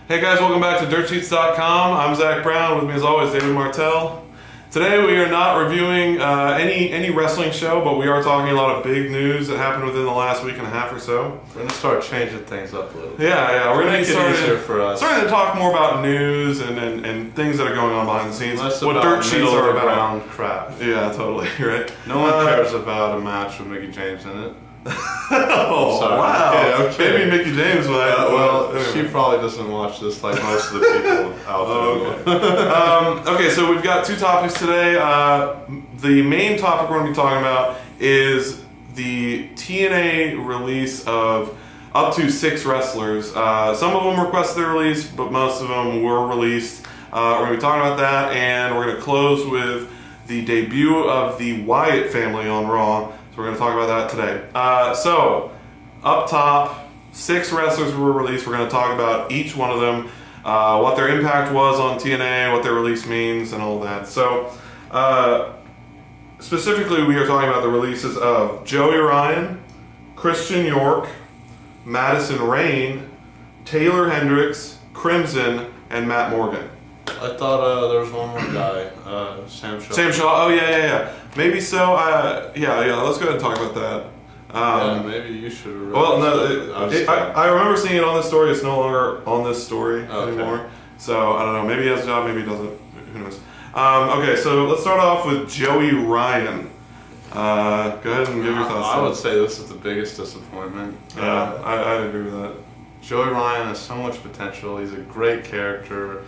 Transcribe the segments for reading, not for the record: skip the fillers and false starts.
Hey guys, welcome back to DirtSheets.com. I'm Zach Brown. With me as always, David Martell. Today we are not reviewing any wrestling show, but we are talking a lot of big news that happened within the last week and a half or so. We're going to start changing things up a little bit. Yeah, we're going to make it easier for us. Starting to talk more about news and things that are going on behind the scenes. Less what about Dirt Sheets are about. crap. Yeah, totally. Right. No one cares about a match with Mickie James in it. Oh, sorry. wow. Okay. Maybe Mickie James would. Well, she probably doesn't watch this like most of the people out there. Okay, so we've got two topics today. The main topic we're going to be talking about is the TNA release of up to 6 wrestlers. Some of them requested their release, but most of them were released. We're going to be talking about that, and we're going to close with the debut of the Wyatt family on Raw. So we're going to talk about that today. So, up top, 6 wrestlers were released. We're going to talk about each one of them, what their impact was on TNA, what their release means, and all that. So, specifically, we are talking about the releases of Joey Ryan, Christian York, Madison Rayne, Taeler Hendricks, Crimson, and Matt Morgan. I thought there was one more guy, Sam Shaw. Sam Shaw, oh yeah. Maybe so. Yeah, let's go ahead and talk about that. Yeah, maybe you should have read Well, no, I remember seeing it on this story. It's no longer on this story anymore. So, I don't know. Maybe he has a job, maybe he doesn't. Who knows? Okay, so let's start off with Joey Ryan. Go ahead and give your thoughts. I would say this is the biggest disappointment. Yeah, I agree with that. Joey Ryan has so much potential. He's a great character.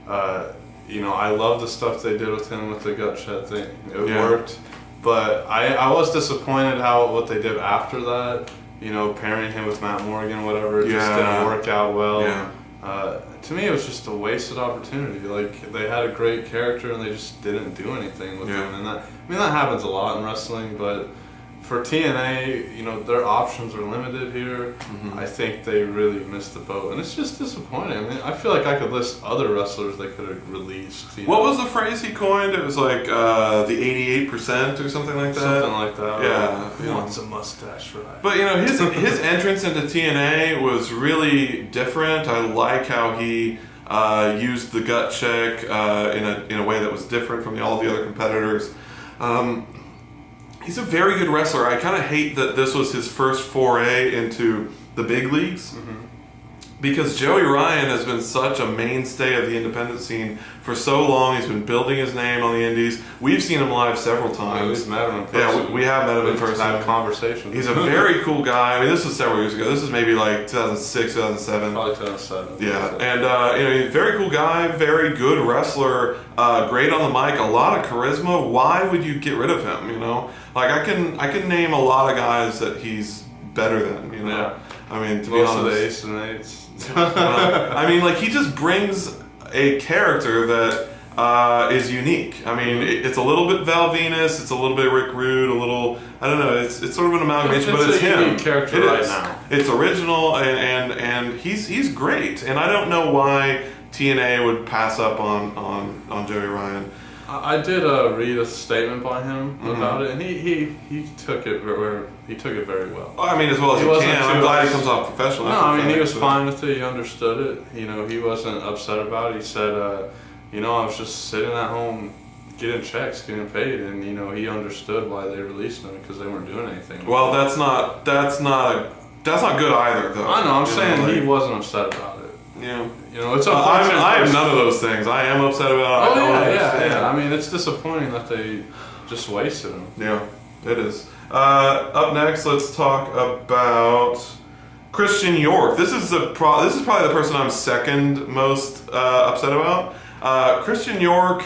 I love the stuff they did with him with the gut shot thing. It worked. But I was disappointed what they did after that. Pairing him with Matt Morgan, whatever, it just didn't work out well. Yeah. To me, it was just a wasted opportunity. Like, they had a great character and they just didn't do anything with him. And that happens a lot in wrestling, but for TNA, their options are limited here. Mm-hmm. I think they really missed the boat, and it's just disappointing. I mean, I feel like I could list other wrestlers they could have released. What was the phrase he coined? It was like the 88% or something like that. Something like that. Yeah, Who wants a mustache, right? But his entrance into TNA was really different. I like how he used the gut check in a way that was different from all the other competitors. He's a very good wrestler. I kind of hate that this was his first foray into the big leagues, because Joey Ryan has been such a mainstay of the independent scene for so long. He's been building his name on the indies. We've seen him live several times. We've met him in person. Yeah, we have met him in person. Had conversations. He's a very cool guy. I mean, this was several years ago. This is maybe like 2006, 2007. Probably 2007. Yeah, and he's a very cool guy, very good wrestler, great on the mic, a lot of charisma. Why would you get rid of him? Like I can name a lot of guys that he's better than. Yeah. I mean, to most be honest, of the Ace and Eights. I mean, like he just brings a character that is unique. I mean, it's a little bit Val Venus, it's a little bit Rick Rude, a little, I don't know, it's sort of an amalgamation, but it's him. Unique character now. It's original, and he's great. And I don't know why TNA would pass up on Joey Ryan. I did read a statement by him about it, and he took it very well. I mean, as well as he can. I'm glad he comes off professional. No, I mean, he was fine with it. He understood it. He wasn't upset about it. He said, I was just sitting at home getting checks, getting paid, and he understood why they released them because they weren't doing anything. Well, that's not good either, though. I know. I'm saying he wasn't upset about it. Yeah. It's unfortunate. I am none of those things. I am upset about it. Yeah. I mean, it's disappointing that they just wasted him. Yeah, it is. Up next, let's talk about Christian York. This is probably the person I'm second most upset about. Christian York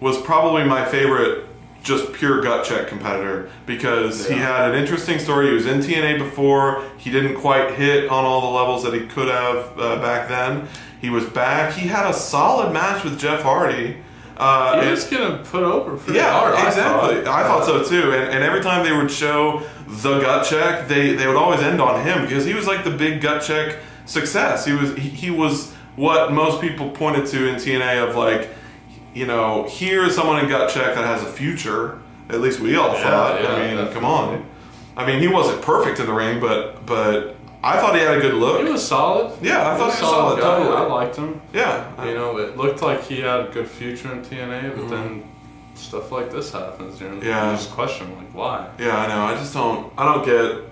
was probably my favorite just pure gut check competitor because he had an interesting story. He was in TNA before. He didn't quite hit on all the levels that he could have back then. He was back. He had a solid match with Jeff Hardy. He was getting put over pretty hard. Exactly. I thought so too. And every time they would show the gut check, they would always end on him because he was like the big gut check success. He was what most people pointed to in TNA of like, here's someone in gut check that has a future. At least we all thought. I mean, come on. I mean, he wasn't perfect in the ring, but I thought he had a good look. He was solid. Yeah, I thought he was solid. Guy. Totally. I liked him. Yeah. You know, it looked like he had a good future in TNA, but then stuff like this happens. You know, you just question like why. Yeah, I know. I don't get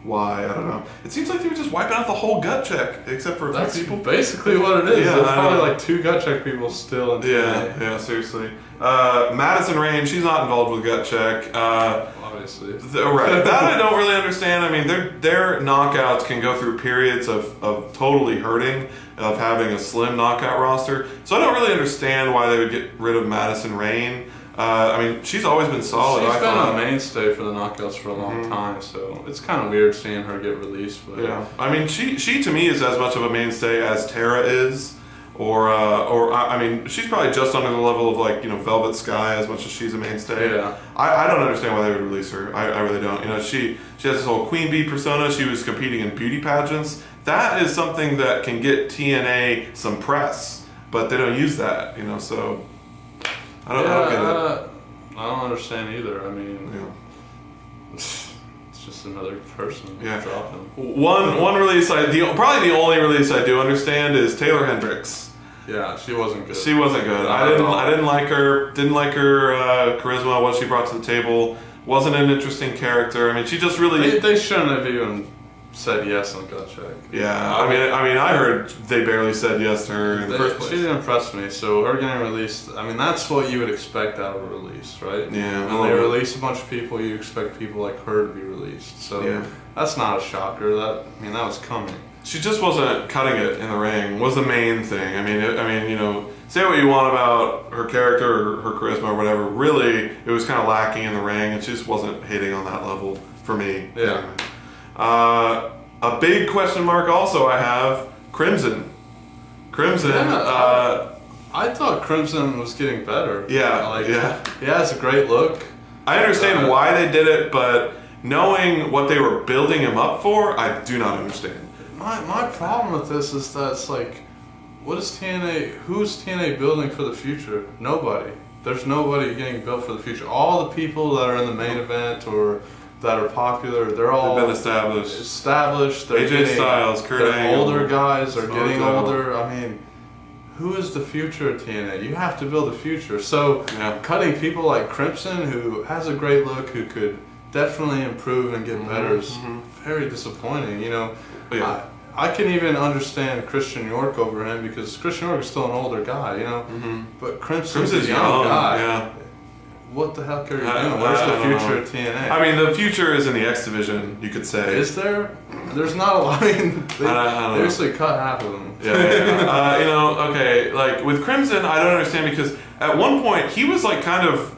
why. I don't know. It seems like they were just wiping out the whole gut check, except for a few people. Basically what it is. Yeah, There's probably like 2 gut check people still in TNA. Yeah, seriously. Madison Rayne, she's not involved with gut check. Obviously. Right. That I don't really understand. I mean, their knockouts can go through periods of totally hurting, of having a slim knockout roster. So I don't really understand why they would get rid of Madison Rayne. I mean, she's always been solid. She's been a mainstay for the knockouts for a long time, so it's kind of weird seeing her get released. But yeah, I mean, she to me is as much of a mainstay as Tara is, or I mean, she's probably just under the level of like Velvet Sky as much as she's a mainstay. Yeah, I don't understand why they would release her. I really don't. She has this whole Queen Bee persona. She was competing in beauty pageants. That is something that can get TNA some press, but they don't use that. So. I don't get it. I don't understand either. I mean, it's just another person. Yeah. Dropping. One release probably the only release I do understand is Taeler Hendricks. Yeah, she wasn't good. She wasn't good. I didn't like her. Didn't like her charisma. What she brought to the table wasn't an interesting character. I mean, she just really. They shouldn't have even said yes on gut check. Yeah, I mean, I heard they barely said yes to her in the first place. She didn't impress me, so her getting released, I mean, that's what you would expect out of a release, right? Yeah. When they release a bunch of people, you expect people like her to be released. So that's not a shocker. That was coming. She just wasn't cutting it in the ring. Was the main thing. I mean, say what you want about her character or her charisma or whatever. Really, it was kind of lacking in the ring, and she just wasn't hitting on that level for me. Yeah. Anyway. A big question mark also I have Crimson. I thought Crimson was getting better. Yeah, He has a great look. I understand why they did it, but knowing what they were building him up for, I do not understand. My problem with this is that it's like, who's TNA building for the future? Nobody. There's nobody getting built for the future. All the people that are in the main event or that are popular, they've been established. They're AJ Styles, Kurt Angle, older guys are getting older. I mean, who is the future of TNA? You have to build a future. So cutting people like Crimson, who has a great look, who could definitely improve and get better, is very disappointing. I can even understand Christian York over him because Christian York is still an older guy, But Crimson's a young guy. Yeah. What the heck are you doing? Where's the future of TNA? I mean, the future is in the X Division, you could say. Is there? There's not a lot. I mean, they basically cut half of them. Yeah. Okay, like with Crimson, I don't understand because at one point he was like kind of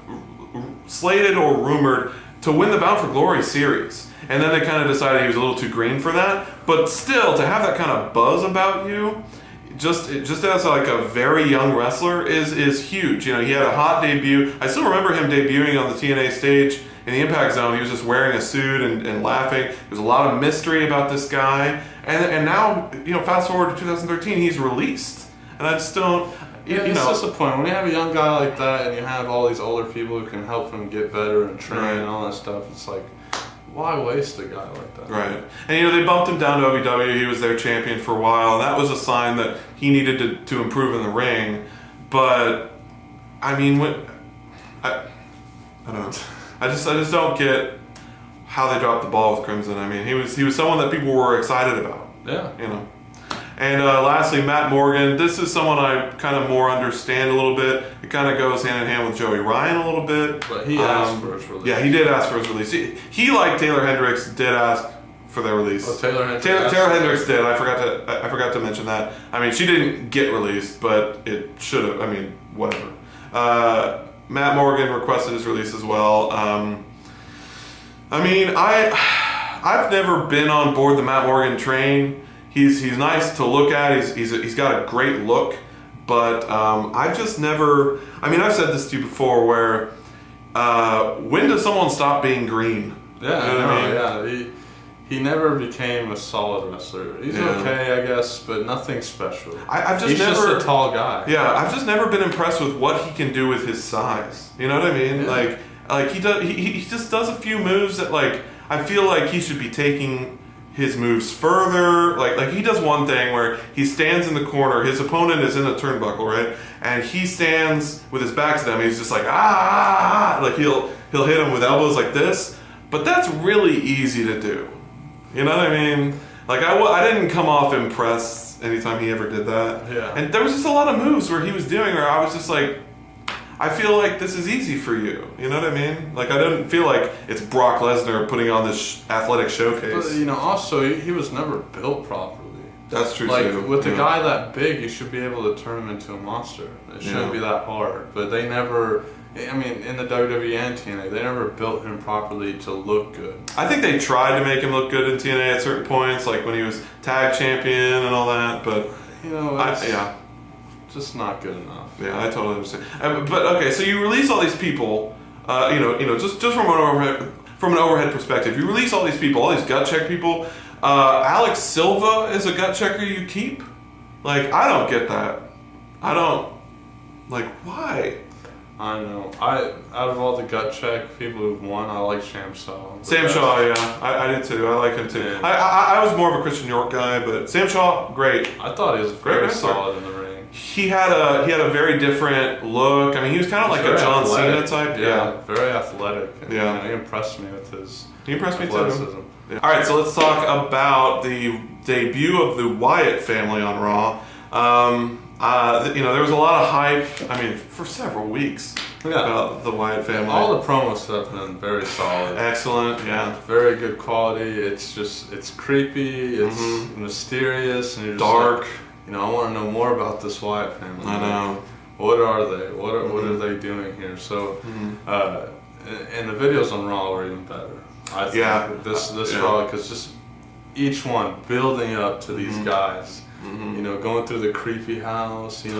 slated or rumored to win the Bound for Glory series. And then they kind of decided he was a little too green for that. But still, to have that kind of buzz about you, just as like a very young wrestler is huge. He had a hot debut. I still remember him debuting on the TNA stage in the Impact Zone. He was just wearing a suit and laughing. There's a lot of mystery about this guy. And now, fast forward to 2013, he's released. And I just don't... it's disappointing. When you have a young guy like that and you have all these older people who can help him get better and train and all that stuff, it's like... Why waste a guy like that? Right. And, they bumped him down to OVW. He was their champion for a while. And that was a sign that he needed to improve in the ring. But, I mean, I don't know. I just don't get how they dropped the ball with Crimson. I mean, he was someone that people were excited about. Yeah. And lastly, Matt Morgan. This is someone I kind of more understand a little bit. It kind of goes hand in hand with Joey Ryan a little bit. But he asked for his release. Yeah, he did ask for his release. He like Taeler Hendricks, did ask for their release. Oh, Taeler Hendricks did. I forgot to mention that. I mean, she didn't get released, but it should have. I mean, whatever. Matt Morgan requested his release as well. I mean, I've never been on board the Matt Morgan train. He's nice to look at. He's got a great look, but I've just never. I mean, I've said this to you before. Where when does someone stop being green? Yeah, he never became a solid wrestler. He's okay, I guess, but nothing special. He's just a tall guy. Yeah, I've just never been impressed with what he can do with his size. You know what I mean? Yeah. Like he does. He just does a few moves that like I feel like he should be taking his moves further. Like he does one thing where he stands in the corner. His opponent is in a turnbuckle, right? And he stands with his back to them. He's just like like he'll hit him with elbows like this. But that's really easy to do. You know what I mean? Like I didn't come off impressed anytime he ever did that. Yeah. And there was just a lot of moves where he was doing where I was just like, I feel like this is easy for you. You know what I mean? Like I didn't feel like it's Brock Lesnar putting on this athletic showcase. But also he was never built properly. That's true like, too. Like with a guy that big, you should be able to turn him into a monster. It shouldn't be that hard. But they never. I mean, in the WWE and TNA, they never built him properly to look good. I think they tried to make him look good in TNA at certain points, like when he was tag champion and all that. But just not good enough. Yeah, I totally understand. But okay, so you release all these people, just from an overhead perspective, you release all these people, all these gut check people. Alex Silva is a gut checker you keep. Like I don't get that. I don't like why. I know. Out of all the gut check people who've won, I like Sam Shaw. Sam Shaw, yeah, I did too. I like him too. Yeah. I was more of a Christian York guy, but Sam Shaw, great. I thought he was very solid in the ring. He had a very different look. I mean, he was kind of like a John Cena type. Yeah, very athletic. Yeah, he impressed me with his. He impressed me too. Yeah. All right, so let's talk about the debut of the Wyatt family on Raw. There was a lot of hype. I mean, for several weeks about the Wyatt family. All the promo stuff has been very solid. Excellent, yeah. Very good quality. It's creepy. It's mysterious, and you're just dark. Like, I want to know more about this Wyatt family. I know. What are they? What are they doing here? So, and the videos on Raw were even better. I think this Raw, because just each one building up to these guys. Going through the creepy house, seeing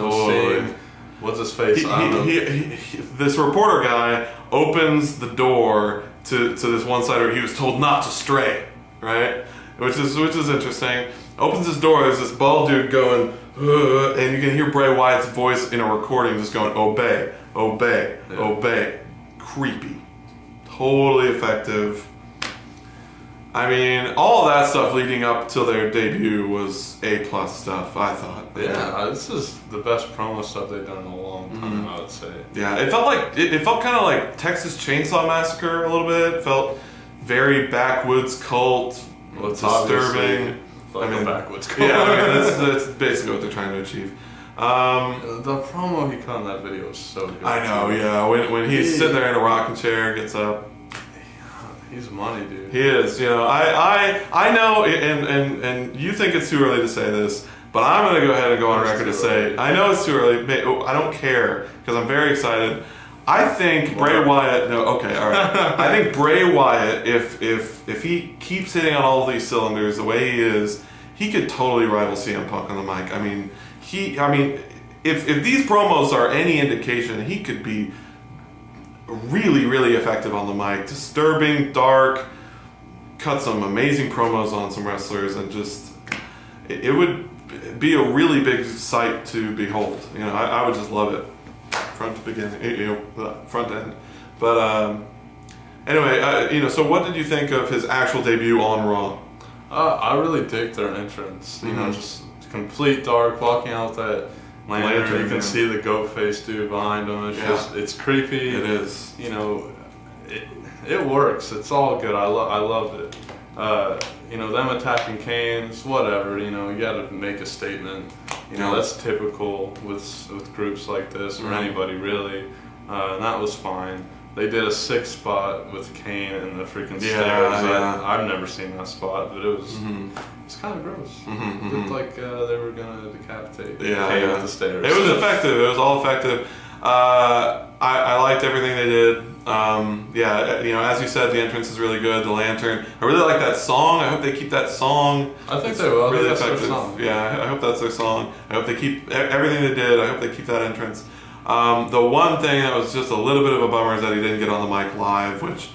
what's his face. This reporter guy opens the door to this one side where he was told not to stray, right? Which is interesting. Opens his door. There's this bald dude going, and you can hear Bray Wyatt's voice in a recording just going, "Obey, obey, obey." Creepy, totally effective. I mean, all of that stuff leading up to their debut was A+ stuff, I thought. Yeah, this is the best promo stuff they've done in a long time, I would say. Yeah, it felt kind of like Texas Chainsaw Massacre a little bit. It felt very backwoods cult, disturbing. A backwoods cult. Yeah, I mean, that's basically what they're trying to achieve. The promo he cut in that video was so good. I know, yeah. When he's sitting there in a rocking chair, gets up. He's money, dude. He is. I know, and you think it's too early to say this, but I'm going to go ahead and go on record to say, I know it's too early. I don't care, because I'm very excited. I think Bray Wyatt, all right. I think Bray Wyatt, if he keeps hitting on all these cylinders the way he is, he could totally rival CM Punk on the mic. I mean, if these promos are any indication, he could be really, really effective on the mic. Disturbing, dark, cut some amazing promos on some wrestlers, and just it would be a really big sight to behold. I would just love it, front to beginning, front end. But anyway, so what did you think of his actual debut on Raw? I really dig their entrance. Just complete dark, walking out that lantern. You can see the goat face dude behind him. It's creepy. It is. It works. It's all good. I loved it. Them attacking Kane's, whatever. You got to make a statement. That's typical with groups like this, or anybody really. And that was fine. They did a 6 spot with Kane and the freaking stairs. Yeah. I've never seen that spot, but it was it's kind of gross. It looked like they were gonna decapitate Kane with the stairs. It was effective. It was all effective. I liked everything they did. As you said, the entrance is really good. The lantern. I really like that song. I hope they keep that song. I think they will. Really that's effective. their song. Yeah, I hope that's their song. I hope they keep everything they did. I hope they keep that entrance. The one thing that was just a little bit of a bummer is that he didn't get on the mic live, which,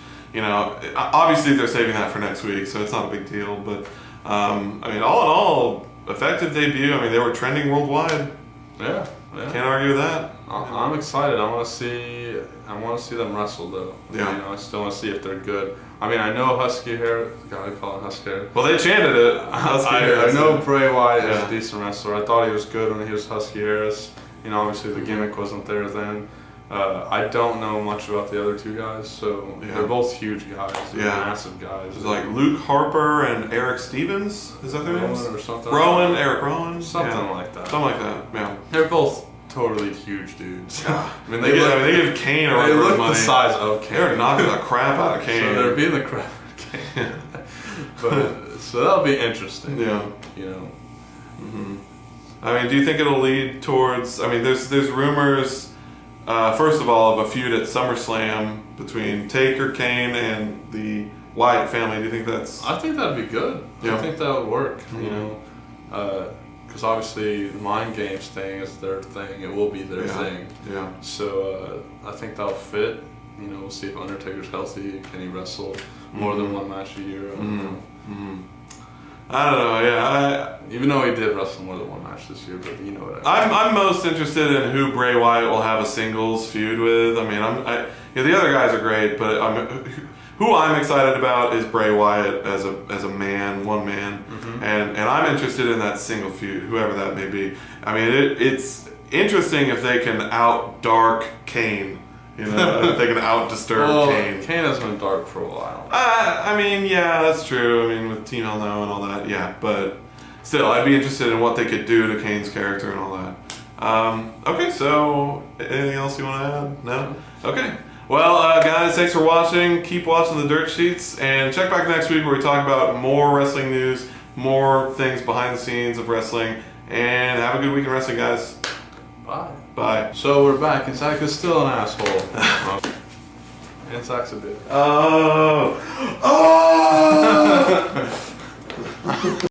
obviously they're saving that for next week, so it's not a big deal. But, all in all, effective debut. I mean, they were trending worldwide. Yeah. Can't argue with that. I'm excited. I want to see them wrestle though. Yeah. You know, I still want to see if they're good. I mean, I know Husky hair. Gotta call it Husky hair. Well, they chanted it. I know Bray Wyatt is a decent wrestler. I thought he was good when he was Husky Harris. You know, obviously the gimmick wasn't there then. I don't know much about the other two guys, so they're both huge guys. They're massive guys. It's like Luke Harper and Eric Stevens. Is that their names? Or something. Eric Rowan. Something like that. Something like that. Yeah. They're both totally huge dudes. I mean, they give Kane a run for his money. They look the size of Kane. They're knocking the crap out of Kane. So they're beating the crap out of Kane. But so that'll be interesting. Yeah. You know. Mm-hmm. I mean, do you think it'll lead towards? I mean, there's rumors. First of all, of a feud at SummerSlam between Taker, Kane, and the Wyatt family. Do you think that's? I think that'd be good. Yeah. I think that would work. Mm-hmm. You know, because obviously the mind games thing is their thing. It will be their thing. Yeah. So I think that'll fit. You know, we'll see if Undertaker's healthy. Can he wrestle more than one match a year? I don't know. Mm-hmm. I don't know. Yeah, even though he did wrestle more than one match this year, but you know what I mean. I'm most interested in who Bray Wyatt will have a singles feud with. I mean, the other guys are great, but who I'm excited about is Bray Wyatt as a man, one man, and I'm interested in that single feud, whoever that may be. I mean, it's interesting if they can out dark Kane. You know, if they can out-disturb Kane. Kane has been dark for a while. I mean, yeah, that's true. I mean, with Team Hell No and all that, yeah. But still, I'd be interested in what they could do to Kane's character and all that. Okay, so anything else you want to add? No? Okay. Well, guys, thanks for watching. Keep watching the Dirt Sheets. And check back next week where we talk about more wrestling news, more things behind the scenes of wrestling. And have a good week in wrestling, guys. Bye. Bye. So we're back, and Zach is still an asshole. And Zach's a bitch. Oh! Oh!